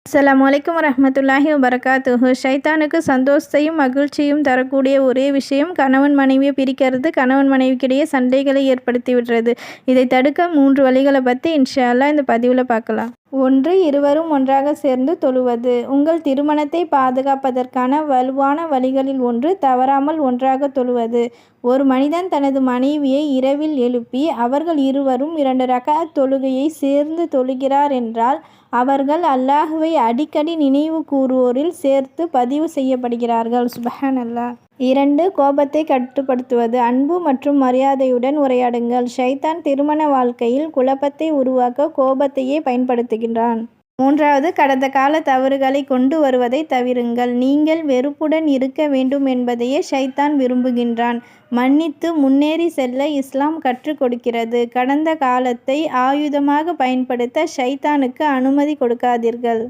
அஸ்ஸலாமு அலைக்கும் வரஹ்மத்துல்லாஹி வபரகாத்துஹு. ஷைத்தானுக்கு சந்தோஷத்தையும் மகிழ்ச்சியும் தரக்கூடிய ஒரே விஷயம் கணவன் மனைவியை பிரிக்கிறது, கணவன் மனைவிக்கிடையே சண்டைகளை ஏற்படுத்தி விடுறது. இதை தடுக்க 3 வழிகளை பற்றி இன்ஷா அல்லாஹ் இந்த பதிவில் பார்க்கலாம். 1. இருவரும் ஒன்றாக சேர்ந்து தொழுவது. உங்கள் திருமணத்தை பாதுகாப்பதற்கான வலுவான வழிகளில் ஒன்று தவறாமல் ஒன்றாக தொழுவது. ஒரு மனிதன் தனது மனைவியை இரவில் எழுப்பி அவர்கள் இருவரும் 2 ரக்அத் தொழுகையை சேர்ந்து தொழுகிறார் என்றால் அவர்கள் அல்லாஹுவை அடிக்கடி நினைவு கூறுவோரில் சேர்த்து பதிவு செய்யப்படுகிறார்கள். சுப்ஹானல்லாஹ். 2. கோபத்தை கட்டுப்படுத்துவது. அன்பு மற்றும் மரியாதையுடன் உரையாடுங்கள். ஷைத்தான் திருமண வாழ்க்கையில் குழப்பத்தை உருவாக்க கோபத்தையே பயன்படுத்துகின்றான். 3. கடந்த கால தவறுகளை கொண்டு வருவதை தவிருங்கள். நீங்கள் வெறுப்புடன் இருக்க வேண்டும் என்பதையே ஷைத்தான் விரும்புகின்றான். மன்னித்து முன்னேறி செல்ல இஸ்லாம் கற்றுக் கொடுக்கிறது. கடந்த காலத்தை ஆயுதமாக பயன்படுத்த ஷைத்தானுக்கு அனுமதி கொடுக்காதீர்கள்.